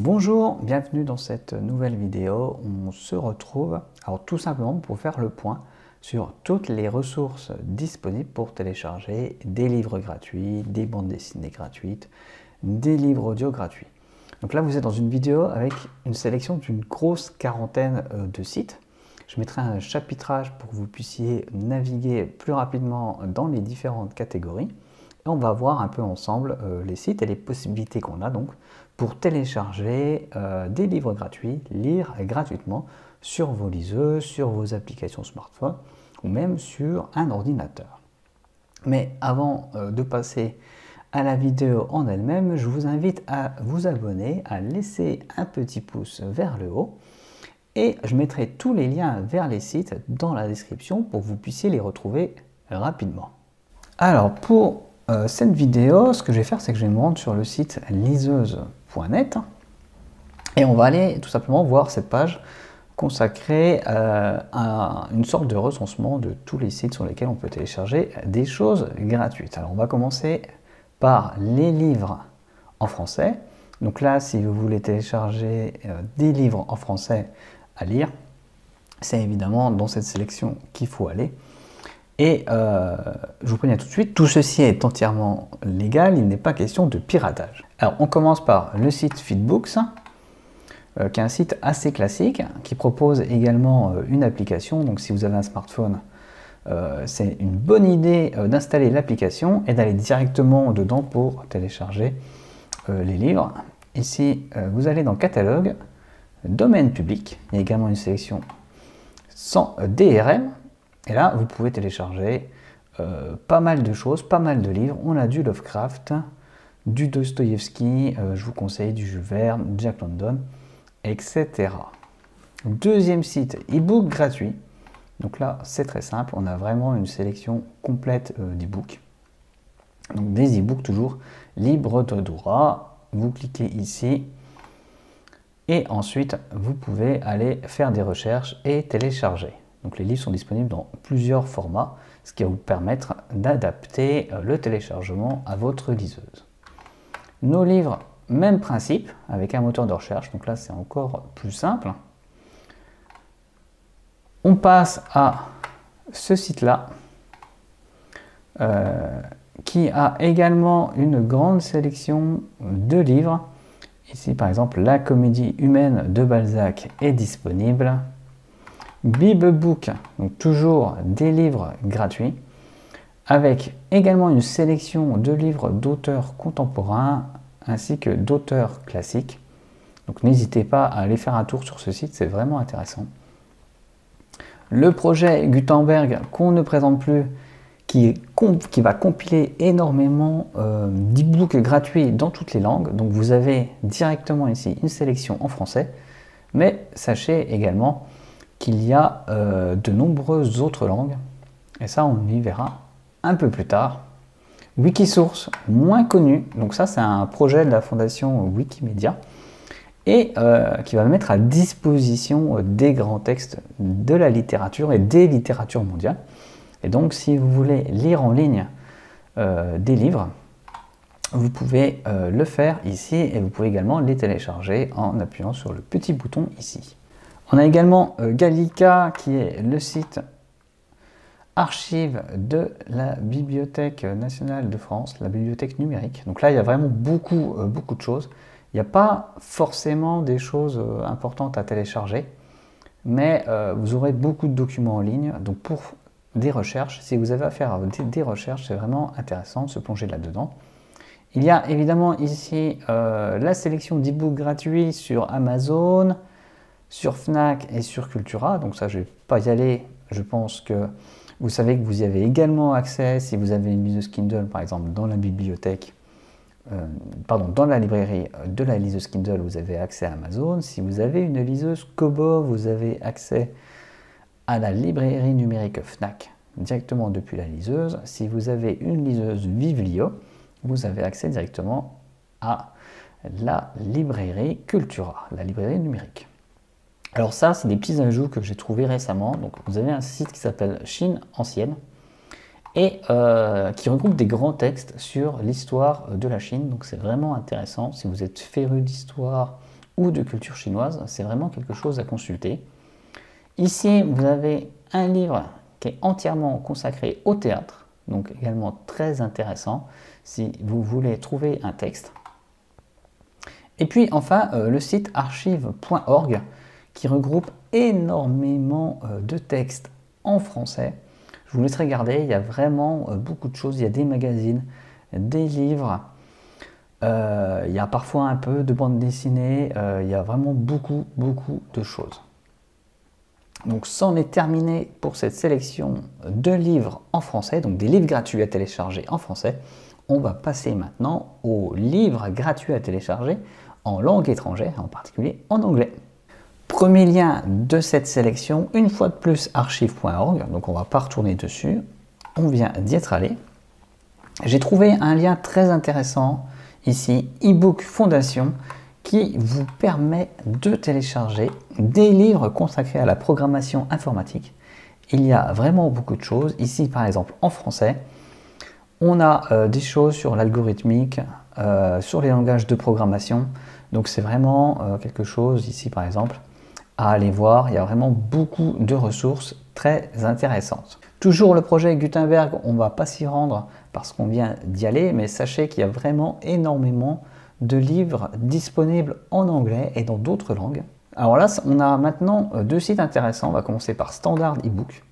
Bonjour, bienvenue dans cette nouvelle vidéo. On se retrouve alors tout simplement pour faire le point sur toutes les ressources disponibles pour télécharger des livres gratuits, des bandes dessinées gratuites, des livres audio gratuits. Donc là vous êtes dans une vidéo avec une sélection d'une grosse quarantaine de sites. Je mettrai un chapitrage pour que vous puissiez naviguer plus rapidement dans les différentes catégories. Et on va voir un peu ensemble les sites et les possibilités qu'on a donc pour télécharger des livres gratuits, lire gratuitement sur vos liseuses, sur vos applications smartphone ou même sur un ordinateur. Mais avant de passer à la vidéo en elle-même, je vous invite à vous abonner, à laisser un petit pouce vers le haut et je mettrai tous les liens vers les sites dans la description pour que vous puissiez les retrouver rapidement. Alors pour cette vidéo, ce que je vais faire, c'est que je vais me rendre sur le site liseuse.net et on va aller tout simplement voir cette page consacrée à une sorte de recensement de tous les sites sur lesquels on peut télécharger des choses gratuites. Alors on va commencer par les livres en français. Donc là, si vous voulez télécharger des livres en français à lire, c'est évidemment dans cette sélection qu'il faut aller. Et je vous préviens tout de suite, tout ceci est entièrement légal, il n'est pas question de piratage. Alors on commence par le site Feedbooks, qui est un site assez classique, qui propose également une application. Donc si vous avez un smartphone, c'est une bonne idée d'installer l'application et d'aller directement dedans pour télécharger les livres. Ici, vous allez dans Catalogue, Domaine public, il y a également une sélection sans DRM. Et là, vous pouvez télécharger pas mal de choses, pas mal de livres. On a du Lovecraft, du Dostoïevski, je vous conseille du Jules Verne, Jack London, etc. Deuxième site, e-book gratuit. Donc là, c'est très simple. On a vraiment une sélection complète d'e-books. Donc des e-books toujours libres de droit. Vous cliquez ici. Et ensuite, vous pouvez aller faire des recherches et télécharger. Donc les livres sont disponibles dans plusieurs formats, ce qui va vous permettre d'adapter le téléchargement à votre liseuse. Nos livres, même principe, avec un moteur de recherche, donc là c'est encore plus simple. On passe à ce site-là, qui a également une grande sélection de livres. Ici par exemple, La comédie humaine de Balzac est disponible. Biblebook, donc toujours des livres gratuits, avec également une sélection de livres d'auteurs contemporains ainsi que d'auteurs classiques. Donc n'hésitez pas à aller faire un tour sur ce site, c'est vraiment intéressant. Le projet Gutenberg qu'on ne présente plus, qui va compiler énormément d'e-books gratuits dans toutes les langues. Donc vous avez directement ici une sélection en français, mais sachez également qu'il y a de nombreuses autres langues, et ça on y verra un peu plus tard. Wikisource, moins connu, donc ça c'est un projet de la fondation Wikimedia, et qui va mettre à disposition des grands textes de la littérature et des littératures mondiales. Et donc si vous voulez lire en ligne des livres, vous pouvez le faire ici, et vous pouvez également les télécharger en appuyant sur le petit bouton ici. On a également Gallica, qui est le site archive de la Bibliothèque nationale de France, la bibliothèque numérique. Donc là, il y a vraiment beaucoup de choses. Il n'y a pas forcément des choses importantes à télécharger, mais vous aurez beaucoup de documents en ligne. Donc pour des recherches, si vous avez à faire des recherches, c'est vraiment intéressant de se plonger là-dedans. Il y a évidemment ici la sélection d'e-books gratuits sur Amazon, sur Fnac et sur Cultura, donc ça je ne vais pas y aller, je pense que vous savez que vous y avez également accès si vous avez une liseuse Kindle par exemple dans la bibliothèque, dans la librairie de la liseuse Kindle, vous avez accès à Amazon. Si vous avez une liseuse Kobo, vous avez accès à la librairie numérique Fnac directement depuis la liseuse. Si vous avez une liseuse Viblio, vous avez accès directement à la librairie Cultura, la librairie numérique. Alors ça, c'est des petits ajouts que j'ai trouvés récemment. Donc vous avez un site qui s'appelle Chine ancienne et qui regroupe des grands textes sur l'histoire de la Chine. Donc c'est vraiment intéressant si vous êtes féru d'histoire ou de culture chinoise. C'est vraiment quelque chose à consulter. Ici, vous avez un livre qui est entièrement consacré au théâtre, donc également très intéressant si vous voulez trouver un texte. Et puis enfin, le site archive.org qui regroupe énormément de textes en français. Je vous laisserai regarder, il y a vraiment beaucoup de choses. Il y a des magazines, des livres, il y a parfois un peu de bande dessinée, il y a vraiment beaucoup de choses. Donc c'en est terminé pour cette sélection de livres en français, donc des livres gratuits à télécharger en français. On va passer maintenant aux livres gratuits à télécharger en langue étrangère, en particulier en anglais. Premier lien de cette sélection, une fois de plus archive.org, donc on ne va pas retourner dessus, on vient d'y être allé. J'ai trouvé un lien très intéressant ici, eBook Foundation, qui vous permet de télécharger des livres consacrés à la programmation informatique. Il y a vraiment beaucoup de choses. Ici, par exemple, en français, on a des choses sur l'algorithmique, sur les langages de programmation. Donc, c'est vraiment quelque chose, ici, par exemple, à aller voir. Il y a vraiment beaucoup de ressources très intéressantes. Toujours le projet Gutenberg, on ne va pas s'y rendre parce qu'on vient d'y aller, mais sachez qu'il y a vraiment énormément de livres disponibles en anglais et dans d'autres langues. Alors là, on a maintenant deux sites intéressants. On va commencer par Standard eBook,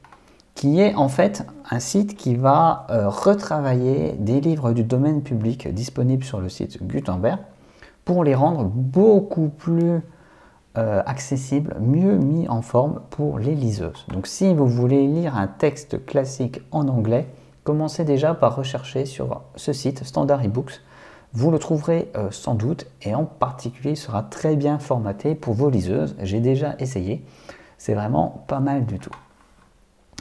qui est en fait un site qui va retravailler des livres du domaine public disponibles sur le site Gutenberg pour les rendre beaucoup plus accessibles, mieux mis en forme pour les liseuses. Donc si vous voulez lire un texte classique en anglais, commencez déjà par rechercher sur ce site Standard eBooks. Vous le trouverez sans doute et en particulier il sera très bien formaté pour vos liseuses. J'ai déjà essayé, c'est vraiment pas mal du tout.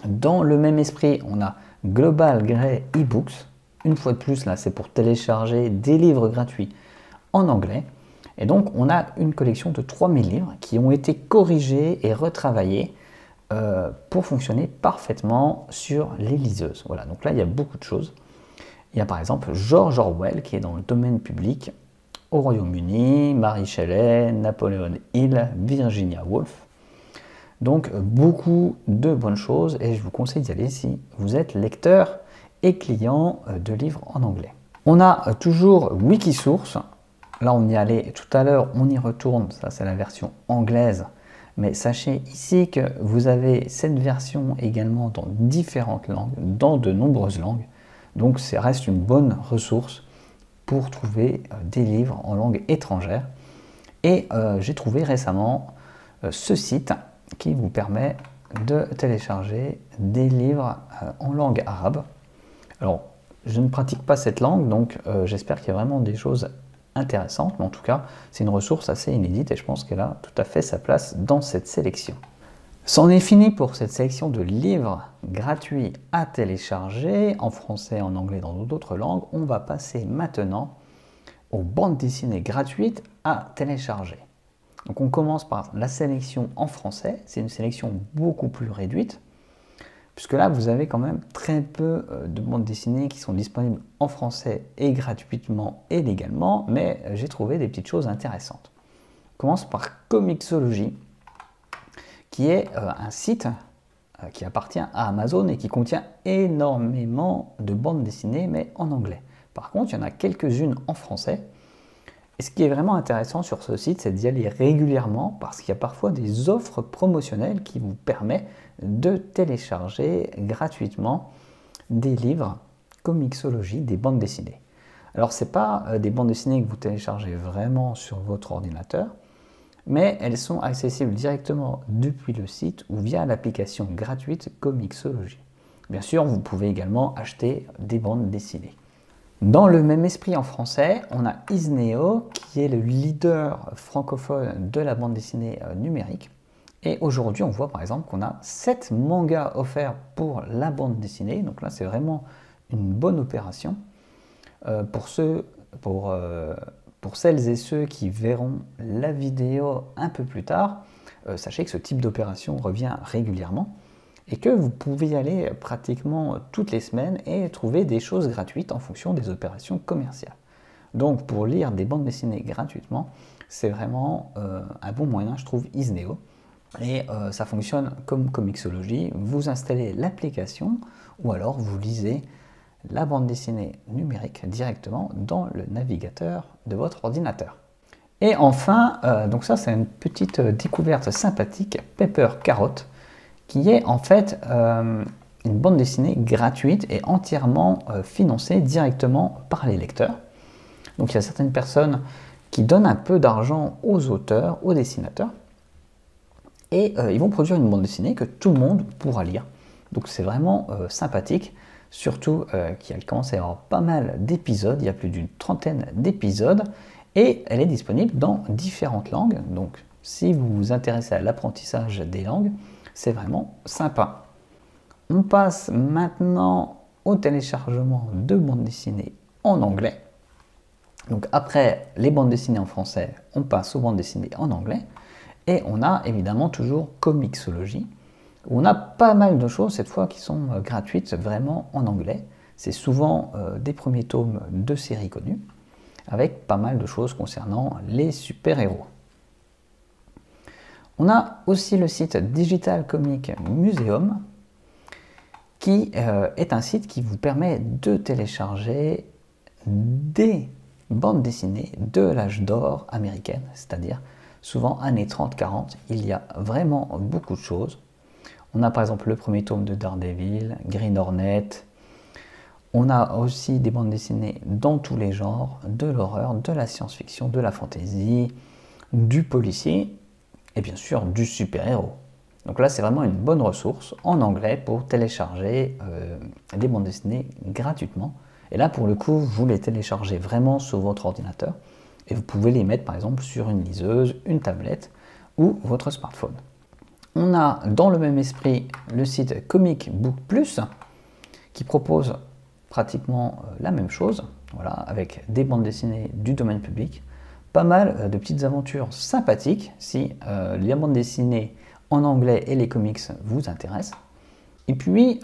Dans le même esprit, on a Global Grey eBooks. Une fois de plus, là, c'est pour télécharger des livres gratuits en anglais. Et donc, on a une collection de 3000 livres qui ont été corrigés et retravaillés pour fonctionner parfaitement sur les liseuses. Voilà, donc là, il y a beaucoup de choses. Il y a par exemple George Orwell qui est dans le domaine public au Royaume-Uni, Mary Shelley, Napoleon Hill, Virginia Woolf. Donc beaucoup de bonnes choses et je vous conseille d'y aller si vous êtes lecteur et client de livres en anglais. On a toujours Wikisource. Là on y allait tout à l'heure, on y retourne, ça c'est la version anglaise. Mais sachez ici que vous avez cette version également dans différentes langues, dans de nombreuses langues. Donc ça reste une bonne ressource pour trouver des livres en langue étrangère. Et j'ai trouvé récemment ce site qui vous permet de télécharger des livres en langue arabe. Alors, je ne pratique pas cette langue, donc j'espère qu'il y a vraiment des choses intéressantes, mais en tout cas, c'est une ressource assez inédite et je pense qu'elle a tout à fait sa place dans cette sélection. C'en est fini pour cette sélection de livres gratuits à télécharger en français, en anglais, dans d'autres langues. On va passer maintenant aux bandes dessinées gratuites à télécharger. Donc on commence par la sélection en français. C'est une sélection beaucoup plus réduite, puisque là vous avez quand même très peu de bandes dessinées qui sont disponibles en français et gratuitement et légalement, mais j'ai trouvé des petites choses intéressantes. On commence par Comixology, qui est un site qui appartient à Amazon et qui contient énormément de bandes dessinées, mais en anglais. Par contre, il y en a quelques-unes en français. Et ce qui est vraiment intéressant sur ce site, c'est d'y aller régulièrement parce qu'il y a parfois des offres promotionnelles qui vous permettent de télécharger gratuitement des livres Comixology, des bandes dessinées. Alors, ce n'est pas des bandes dessinées que vous téléchargez vraiment sur votre ordinateur, mais elles sont accessibles directement depuis le site ou via l'application gratuite Comixology. Bien sûr, vous pouvez également acheter des bandes dessinées. Dans le même esprit en français, on a Isneo qui est le leader francophone de la bande dessinée numérique. Et aujourd'hui, on voit par exemple qu'on a 7 mangas offerts pour la bande dessinée. Donc là, c'est vraiment une bonne opération. Pour celles et ceux qui verront la vidéo un peu plus tard, sachez que ce type d'opération revient régulièrement et que vous pouvez y aller pratiquement toutes les semaines et trouver des choses gratuites en fonction des opérations commerciales. Donc pour lire des bandes dessinées gratuitement, C'est vraiment un bon moyen, je trouve, Isneo. Et ça fonctionne comme Comixology. Vous installez l'application ou alors vous lisez la bande dessinée numérique directement dans le navigateur de votre ordinateur. Et enfin, donc ça c'est une petite découverte sympathique, Pepper Carrot, qui est en fait une bande dessinée gratuite et entièrement financée directement par les lecteurs. Donc il y a certaines personnes qui donnent un peu d'argent aux auteurs, aux dessinateurs, et ils vont produire une bande dessinée que tout le monde pourra lire. Donc c'est vraiment sympathique, surtout qu'il commence à y avoir pas mal d'épisodes, il y a plus d'une trentaine d'épisodes, et elle est disponible dans différentes langues. Donc si vous vous intéressez à l'apprentissage des langues, c'est vraiment sympa. On passe maintenant au téléchargement de bandes dessinées en anglais. Donc après les bandes dessinées en français, on passe aux bandes dessinées en anglais. Et on a évidemment toujours Comixology, où on a pas mal de choses cette fois qui sont gratuites vraiment en anglais. C'est souvent des premiers tomes de séries connues, avec pas mal de choses concernant les super-héros. On a aussi le site Digital Comic Museum, qui est un site qui vous permet de télécharger des bandes dessinées de l'âge d'or américaine, c'est-à-dire souvent années 30-40, il y a vraiment beaucoup de choses. On a par exemple le premier tome de Daredevil, Green Hornet. On a aussi des bandes dessinées dans tous les genres, de l'horreur, de la science-fiction, de la fantasy, du policier et bien sûr du super-héros. Donc là c'est vraiment une bonne ressource en anglais pour télécharger des bandes dessinées gratuitement. Et là pour le coup vous les téléchargez vraiment sur votre ordinateur. Et vous pouvez les mettre par exemple sur une liseuse, une tablette ou votre smartphone. On a dans le même esprit le site Comic Book Plus qui propose pratiquement la même chose, voilà, avec des bandes dessinées du domaine public, pas mal de petites aventures sympathiques si les bandes dessinées en anglais et les comics vous intéressent. Et puis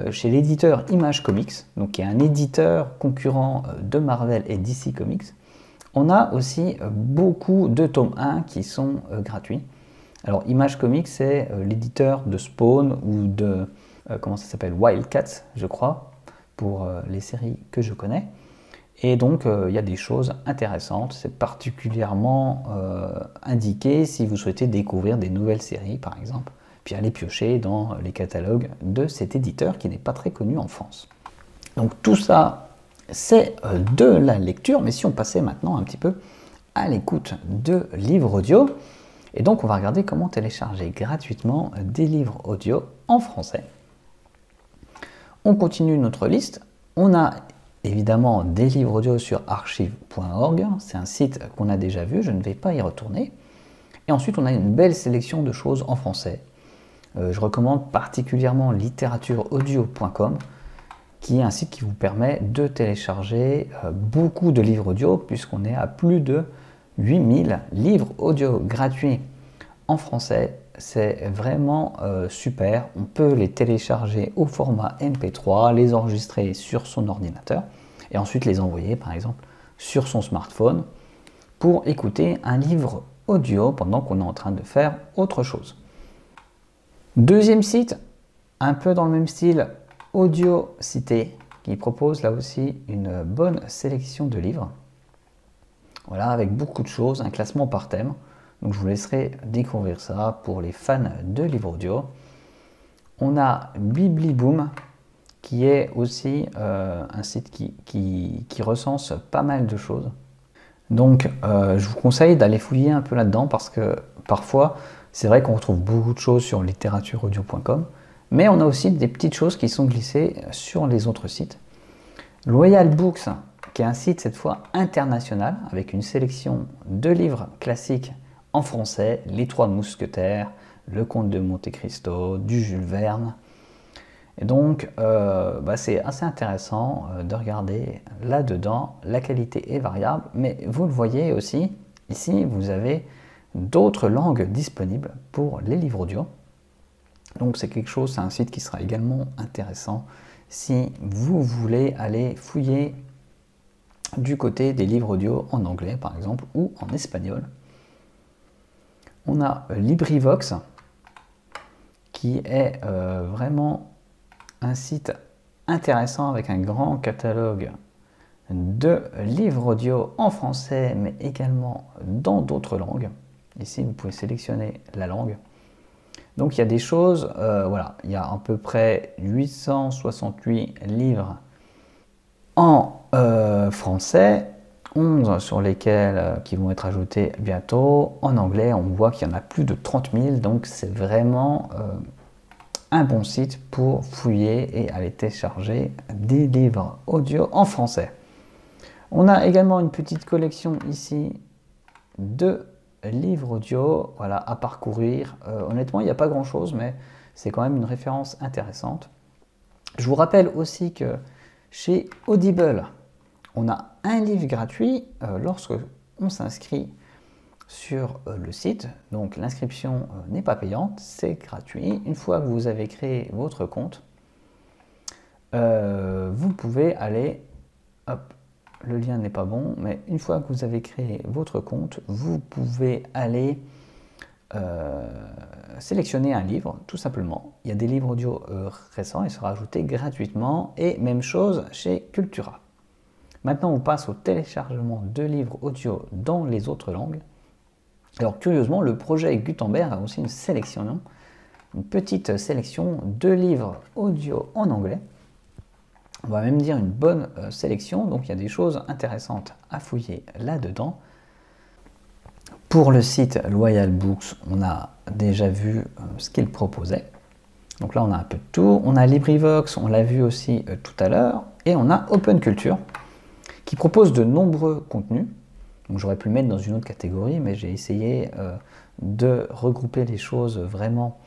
chez l'éditeur Image Comics, donc qui est un éditeur concurrent de Marvel et DC Comics, on a aussi beaucoup de tomes 1 qui sont gratuits. Alors Image Comics, c'est l'éditeur de Spawn ou de, comment ça s'appelle, Wildcats, je crois, pour les séries que je connais. Et donc il y a des choses intéressantes, c'est particulièrement indiqué si vous souhaitez découvrir des nouvelles séries par exemple, puis aller piocher dans les catalogues de cet éditeur qui n'est pas très connu en France. Donc tout ça, c'est de la lecture, mais si on passait maintenant un petit peu à l'écoute de livres audio, et donc on va regarder comment télécharger gratuitement des livres audio en français. On continue notre liste, on a évidemment des livres audio sur archive.org, c'est un site qu'on a déjà vu, je ne vais pas y retourner, et ensuite on a une belle sélection de choses en français. Je recommande particulièrement littératureaudio.com, qui est un site qui vous permet de télécharger beaucoup de livres audio, puisqu'on est à plus de 8000 livres audio gratuits en français. C'est vraiment super. On peut les télécharger au format MP3, les enregistrer sur son ordinateur et ensuite les envoyer par exemple sur son smartphone pour écouter un livre audio pendant qu'on est en train de faire autre chose. Deuxième site, un peu dans le même style, Audiocité, qui propose là aussi une bonne sélection de livres. Voilà, avec beaucoup de choses, un classement par thème. Donc je vous laisserai découvrir ça pour les fans de livres audio. On a Bibliboom, qui est aussi un site qui recense pas mal de choses. Donc je vous conseille d'aller fouiller un peu là-dedans parce que parfois, c'est vrai qu'on retrouve beaucoup de choses sur littératureaudio.com, mais on a aussi des petites choses qui sont glissées sur les autres sites. Loyal Books, qui est un site cette fois international, avec une sélection de livres classiques en français, Les Trois Mousquetaires, Le Comte de Monte Cristo, du Jules Verne. Et donc, c'est assez intéressant de regarder là-dedans. La qualité est variable, mais vous le voyez aussi, ici, vous avez d'autres langues disponibles pour les livres audio. Donc c'est quelque chose, c'est un site qui sera également intéressant si vous voulez aller fouiller du côté des livres audio en anglais par exemple ou en espagnol. On a LibriVox qui est vraiment un site intéressant avec un grand catalogue de livres audio en français mais également dans d'autres langues. Ici vous pouvez sélectionner la langue. Donc il y a des choses, voilà, il y a à peu près 868 livres en français, 11 sur lesquels qui vont être ajoutés bientôt. En anglais, on voit qu'il y en a plus de 30 000, donc c'est vraiment un bon site pour fouiller et aller télécharger des livres audio en français. On a également une petite collection ici de livres audio, voilà, à parcourir. Honnêtement, il n'y a pas grand chose, mais c'est quand même une référence intéressante. Je vous rappelle aussi que chez Audible, on a un livre gratuit lorsque on s'inscrit sur le site. Donc l'inscription n'est pas payante, c'est gratuit. Une fois que vous avez créé votre compte, vous pouvez aller, hop, le lien n'est pas bon, mais une fois que vous avez créé votre compte, vous pouvez aller sélectionner un livre, tout simplement. Il y a des livres audio récents, ils seront ajoutés gratuitement, et même chose chez Cultura. Maintenant, on passe au téléchargement de livres audio dans les autres langues. Alors, curieusement, le projet Gutenberg a aussi une petite sélection de livres audio en anglais. On va même dire une bonne sélection, donc il y a des choses intéressantes à fouiller là-dedans. Pour le site Loyal Books, on a déjà vu ce qu'il proposait. Donc là, on a un peu de tout. On a LibriVox, on l'a vu aussi tout à l'heure. Et on a Open Culture, qui propose de nombreux contenus. Donc j'aurais pu le mettre dans une autre catégorie, mais j'ai essayé de regrouper les choses vraiment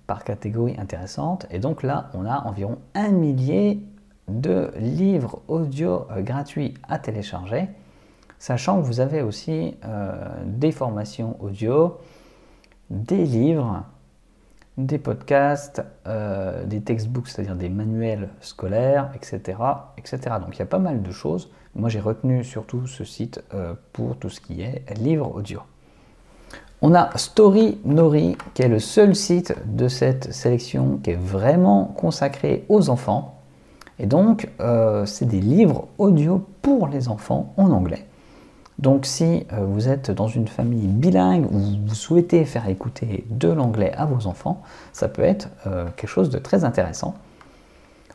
par catégorie intéressante. Et donc là, on a environ 1 millier de livres audio gratuits à télécharger, sachant que vous avez aussi des formations audio, des livres, des podcasts, des textbooks, c'est-à-dire des manuels scolaires, etc., etc. Donc il y a pas mal de choses. Moi j'ai retenu surtout ce site pour tout ce qui est livres audio. On a Storynori, qui est le seul site de cette sélection qui est vraiment consacré aux enfants. Et donc, c'est des livres audio pour les enfants en anglais. Donc, si vous êtes dans une famille bilingue ou vous souhaitez faire écouter de l'anglais à vos enfants, ça peut être quelque chose de très intéressant.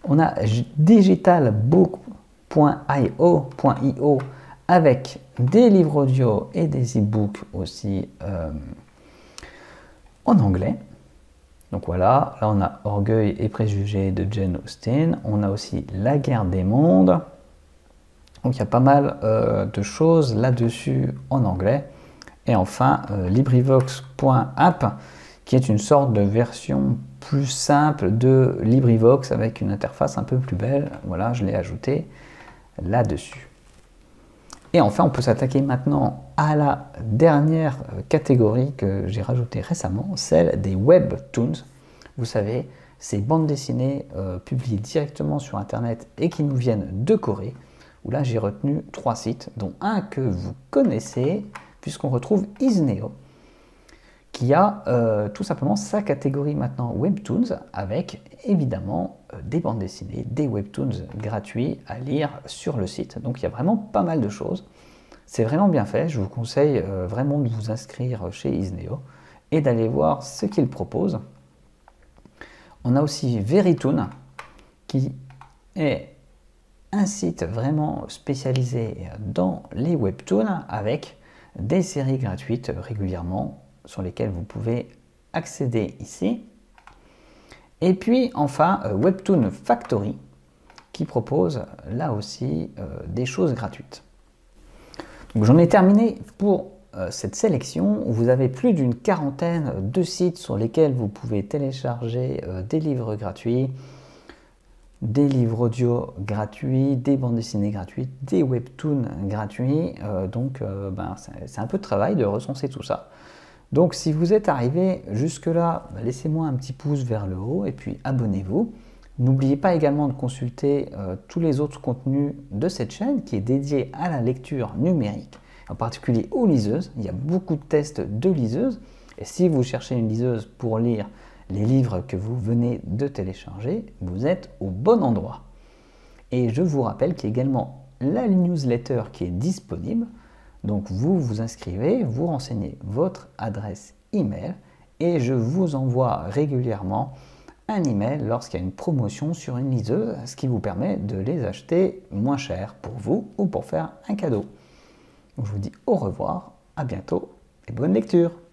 On a digitalbook.io avec des livres audio et des e-books aussi en anglais. Donc voilà, là on a Orgueil et préjugés de Jane Austen. On a aussi La guerre des mondes. Donc il y a pas mal de choses là-dessus en anglais. Et enfin, LibriVox.app, qui est une sorte de version plus simple de LibriVox avec une interface un peu plus belle. Voilà, je l'ai ajouté là-dessus. Et enfin, on peut s'attaquer maintenant à la dernière catégorie que j'ai rajoutée récemment, celle des webtoons. Vous savez, ces bandes dessinées publiées directement sur Internet et qui nous viennent de Corée, où là j'ai retenu 3 sites, dont un que vous connaissez, puisqu'on retrouve Isneo, qui a tout simplement sa catégorie maintenant webtoons, avec évidemment des bandes dessinées, des webtoons gratuits à lire sur le site. Donc il y a vraiment pas mal de choses. C'est vraiment bien fait, je vous conseille vraiment de vous inscrire chez Isneo et d'aller voir ce qu'il propose. On a aussi Verytoon, qui est un site vraiment spécialisé dans les webtoons avec des séries gratuites régulièrement sur lesquelles vous pouvez accéder ici. Et puis enfin Webtoon Factory qui propose là aussi des choses gratuites. J'en ai terminé pour cette sélection où vous avez plus d'une quarantaine de sites sur lesquels vous pouvez télécharger des livres gratuits, des livres audio gratuits, des bandes dessinées gratuites, des webtoons gratuits. C'est un peu de travail de recenser tout ça. Donc si vous êtes arrivé jusque-là, laissez-moi un petit pouce vers le haut et puis abonnez-vous. N'oubliez pas également de consulter tous les autres contenus de cette chaîne qui est dédiée à la lecture numérique, en particulier aux liseuses. Il y a beaucoup de tests de liseuses et si vous cherchez une liseuse pour lire les livres que vous venez de télécharger, vous êtes au bon endroit. Et je vous rappelle qu'il y a également la newsletter qui est disponible. Donc vous vous inscrivez, vous renseignez votre adresse email et je vous envoie régulièrement un email lorsqu'il y a une promotion sur une liseuse, ce qui vous permet de les acheter moins cher pour vous ou pour faire un cadeau. Donc je vous dis au revoir, à bientôt et bonne lecture!